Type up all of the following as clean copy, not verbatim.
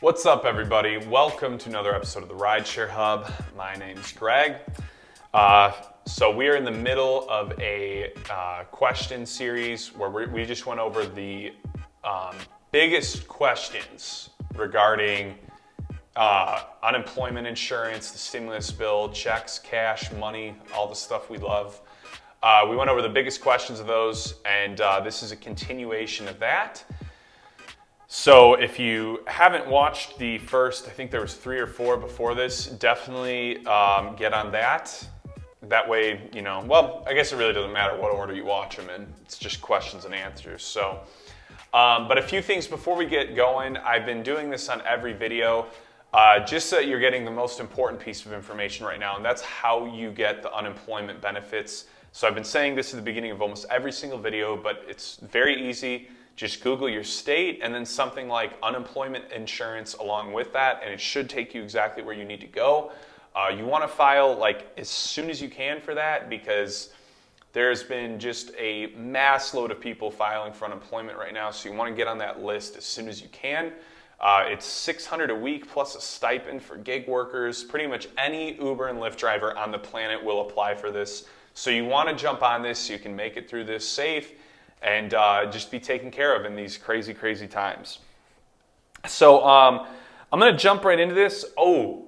What's up, everybody? Welcome to another episode of the Rideshare Hub. My name's Greg. So we are in the middle of a question series where we just went over the biggest questions regarding unemployment insurance, the stimulus bill, checks, cash, money, all the stuff we love. We went over the biggest questions of those, and this is a continuation of that. So if you haven't watched the first, I think there was 3 or 4 before this, definitely get on that. That way, you know, well, I guess it really doesn't matter what order you watch them in. It's just questions and answers. So, but a few things before we get going. I've been doing this on every video, just so that you're getting the most important piece of information right now, and that's how you get the unemployment benefits. So I've been saying this at the beginning of almost every single video, but it's very easy. Just Google your state and then something like unemployment insurance along with that, and it should take you exactly where you need to go. You want to file like as soon as you can for that, because there's been just a mass load of people filing for unemployment right now, so you want to get on that list as soon as you can. It's $600 a week plus a stipend for gig workers. Pretty much any Uber and Lyft driver on the planet will apply for this. So you want to jump on this so you can make it through this safe and just be taken care of in these crazy, crazy times. So I'm going to jump right into this. Oh,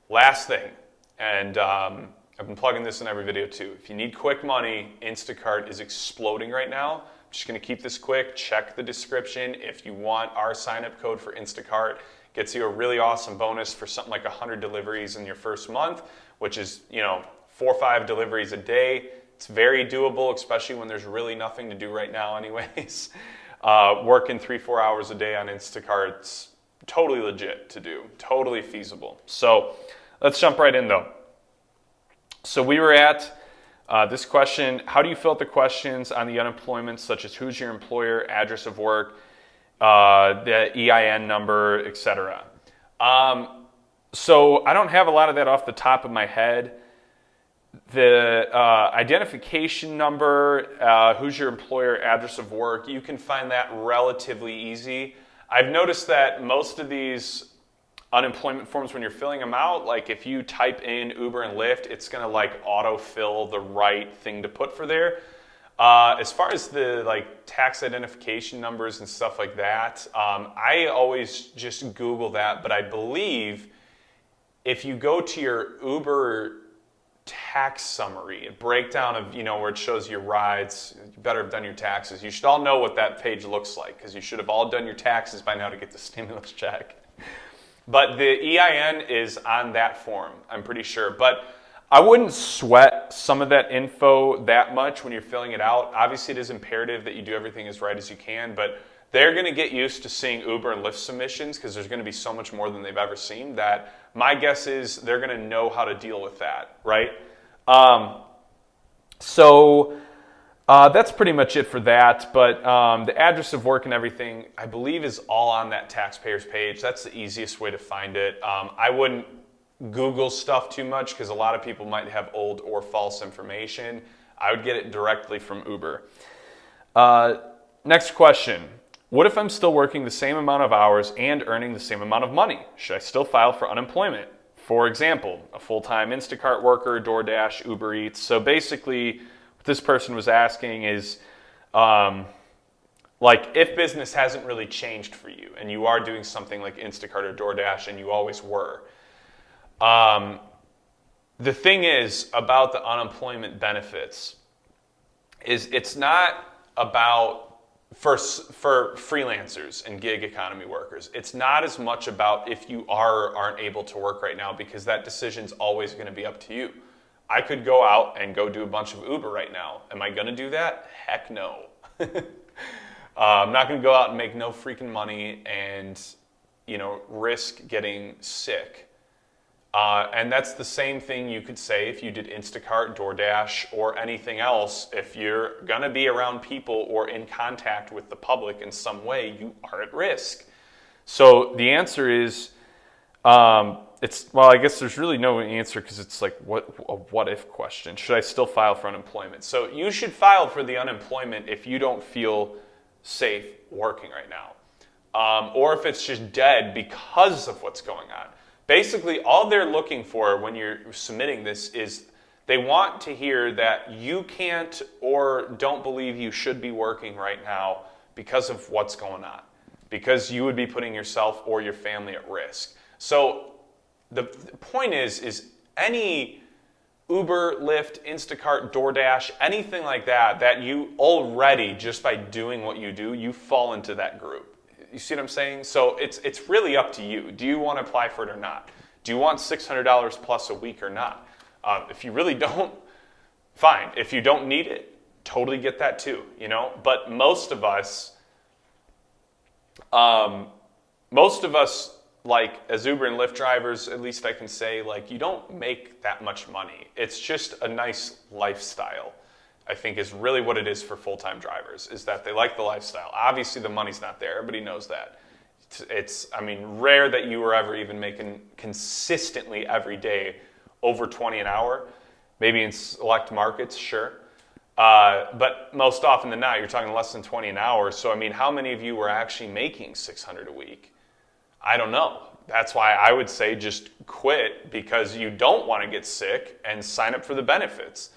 last thing, and I've been plugging this in every video too. If you need quick money, Instacart is exploding right now. I'm just going to keep this quick. Check the description. If you want our sign-up code for Instacart, gets you a really awesome bonus for something like 100 deliveries in your first month, which is, 4 or 5 deliveries a day. It's very doable, especially when there's really nothing to do right now anyways. Working 3-4 hours a day on Instacart's totally legit to do, totally feasible. So let's jump right in though. So we were at this question: how do you fill out the questions on the unemployment, such as who's your employer, address of work, the EIN number, etc. So I don't have a lot of that off the top of my head. The identification number, who's your employer, address of work, you can find that relatively easy. I've noticed that most of these unemployment forms, when you're filling them out, like if you type in Uber and Lyft, it's going to like autofill the right thing to put for there. As far as the like tax identification numbers and stuff like that, I always just Google that, but I believe if you go to your Uber tax summary, a breakdown of, where it shows your rides, you better have done your taxes. You should all know what that page looks like, because you should have all done your taxes by now to get the stimulus check. But the EIN is on that form, I'm pretty sure. But I wouldn't sweat some of that info that much when you're filling it out. Obviously, it is imperative that you do everything as right as you can, but they're going to get used to seeing Uber and Lyft submissions, because there's going to be so much more than they've ever seen, that my guess is they're going to know how to deal with that, right? So that's pretty much it for that. But the address of work and everything, I believe, is all on that taxpayers page. That's the easiest way to find it. I wouldn't Google stuff too much, because a lot of people might have old or false information. I would get it directly from Uber. Next question. What if I'm still working the same amount of hours and earning the same amount of money? Should I still file for unemployment? For example, a full-time Instacart worker, DoorDash, Uber Eats. So basically, what this person was asking is, like, if business hasn't really changed for you and you are doing something like Instacart or DoorDash and you always were, the thing is about the unemployment benefits is it's not about for freelancers and gig economy workers. It's not as much about if you are or aren't able to work right now, because that decision's always going to be up to you. I could go out and go do a bunch of Uber right now. Am I going to do that? Heck no. I'm not going to go out and make no freaking money and, risk getting sick. And that's the same thing you could say if you did Instacart, DoorDash, or anything else. If you're going to be around people or in contact with the public in some way, you are at risk. So the answer is, I guess there's really no answer, because it's like a what-if question. Should I still file for unemployment? So you should file for the unemployment if you don't feel safe working right now. or if it's just dead because of what's going on. Basically, all they're looking for when you're submitting this is they want to hear that you can't or don't believe you should be working right now because of what's going on, because you would be putting yourself or your family at risk. So the point is any Uber, Lyft, Instacart, DoorDash, anything like that, that you already, just by doing what you do, you fall into that group. You see what I'm saying? So it's really up to you. Do you want to apply for it or not? Do you want $600 plus a week or not? If you really don't, fine. If you don't need it, totally get that too, you know? But most of us, like as Uber and Lyft drivers, at least I can say, like, you don't make that much money. It's just a nice lifestyle, I think, is really what it is for full-time drivers, is that they like the lifestyle. Obviously, the money's not there. Everybody knows that. It's rare that you were ever even making consistently every day over 20 an hour. Maybe in select markets, sure. But most often than not, you're talking less than 20 an hour. So, how many of you were actually making $600 a week? I don't know. That's why I would say just quit, because you don't want to get sick, and sign up for the benefits.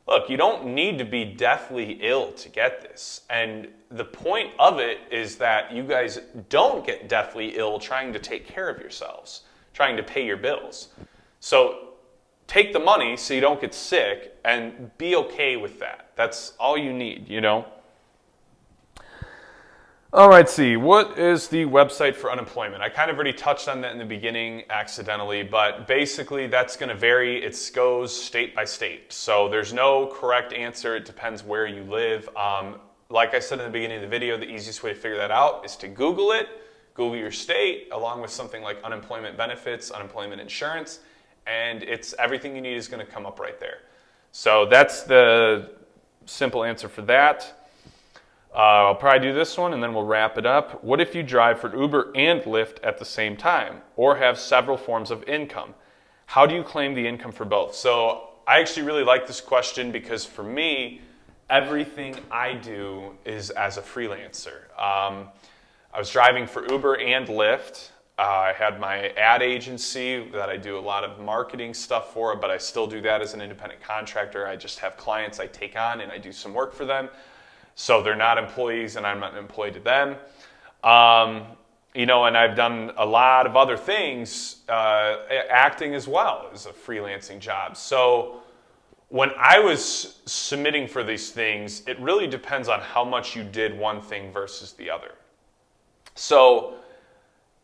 Look, you don't need to be deathly ill to get this. And the point of it is that you guys don't get deathly ill trying to take care of yourselves, trying to pay your bills. So take the money so you don't get sick and be okay with that. That's all you need, you know? All right, see, what is the website for unemployment? I kind of already touched on that in the beginning accidentally, but basically that's going to vary. It goes state by state. So there's no correct answer. It depends where you live. Like I said in the beginning of the video, the easiest way to figure that out is to Google it. Google your state along with something like unemployment benefits, unemployment insurance, and it's everything you need is going to come up right there. So that's the simple answer for that. I'll probably do this one and then we'll wrap it up. What if you drive for Uber and Lyft at the same time, or have several forms of income? How do you claim the income for both? So I actually really like this question, because for me, everything I do is as a freelancer. I was driving for Uber and Lyft. I had my ad agency that I do a lot of marketing stuff for, but I still do that as an independent contractor. I just have clients I take on and I do some work for them. So they're not employees and I'm not an employee to them. And I've done a lot of other things. Acting as well is a freelancing job. So when I was submitting for these things, it really depends on how much you did one thing versus the other. So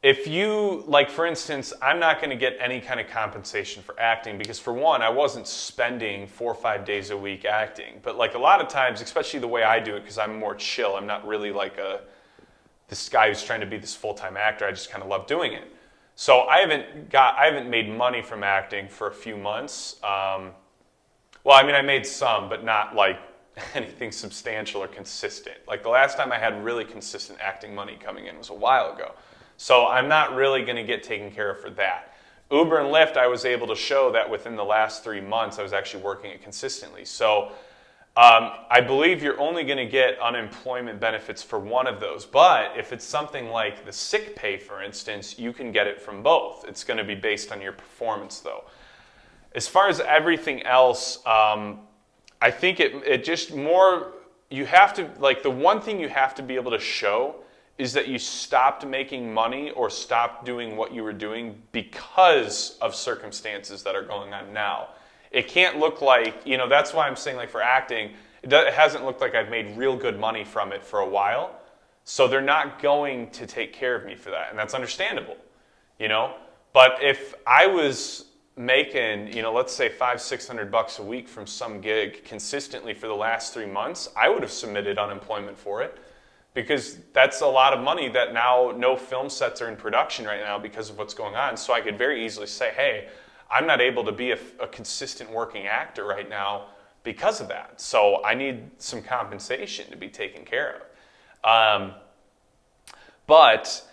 if you, like for instance, I'm not going to get any kind of compensation for acting, because for one, I wasn't spending 4 or 5 days a week acting. But like a lot of times, especially the way I do it, because I'm more chill, I'm not really like this guy who's trying to be this full-time actor. I just kind of love doing it. So I haven't made money from acting for a few months. I made some, but not like anything substantial or consistent. Like the last time I had really consistent acting money coming in was a while ago. So I'm not really going to get taken care of for that. Uber and Lyft, I was able to show that within the last 3 months, I was actually working it consistently. So I believe you're only going to get unemployment benefits for one of those. But if it's something like the sick pay, for instance, you can get it from both. It's going to be based on your performance, though. As far as everything else, I think it just more, you have to, like the one thing you have to be able to show is that you stopped making money or stopped doing what you were doing because of circumstances that are going on now. It can't look like, that's why I'm saying, like for acting, it hasn't looked like I've made real good money from it for a while. So they're not going to take care of me for that. And that's understandable, But if I was making, let's say $500-600 a week from some gig consistently for the last 3 months, I would have submitted unemployment for it. Because that's a lot of money that now no film sets are in production right now because of what's going on. So I could very easily say, hey, I'm not able to be a consistent working actor right now because of that. So I need some compensation to be taken care of. But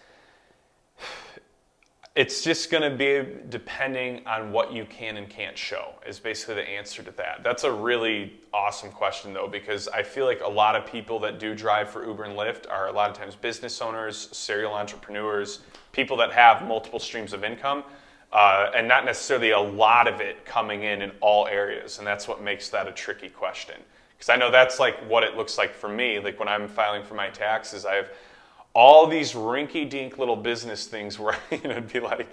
It's just going to be depending on what you can and can't show is basically the answer to that. That's a really awesome question though, because I feel like a lot of people that do drive for Uber and Lyft are a lot of times business owners, serial entrepreneurs, people that have multiple streams of income, and not necessarily a lot of it coming in all areas. And that's what makes that a tricky question. Because I know that's like what it looks like for me. Like when I'm filing for my taxes, I have all these rinky-dink little business things where it'd be like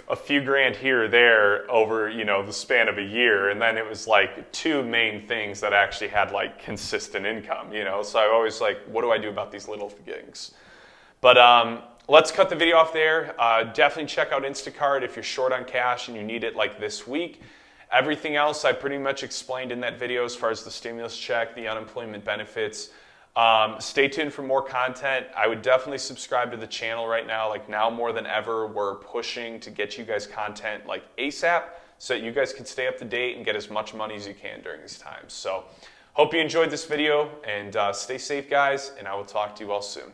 a few grand here or there over the span of a year, and then it was like two main things that actually had like consistent income. So I always like, what do I do about these little gigs? But let's cut the video off there. Definitely check out Instacart if you're short on cash and you need it like this week. Everything else I pretty much explained in that video as far as the stimulus check, the unemployment benefits. Stay tuned for more content. I would definitely subscribe to the channel right now. Like now more than ever, we're pushing to get you guys content like ASAP so that you guys can stay up to date and get as much money as you can during these times. So hope you enjoyed this video and stay safe guys, and I will talk to you all soon.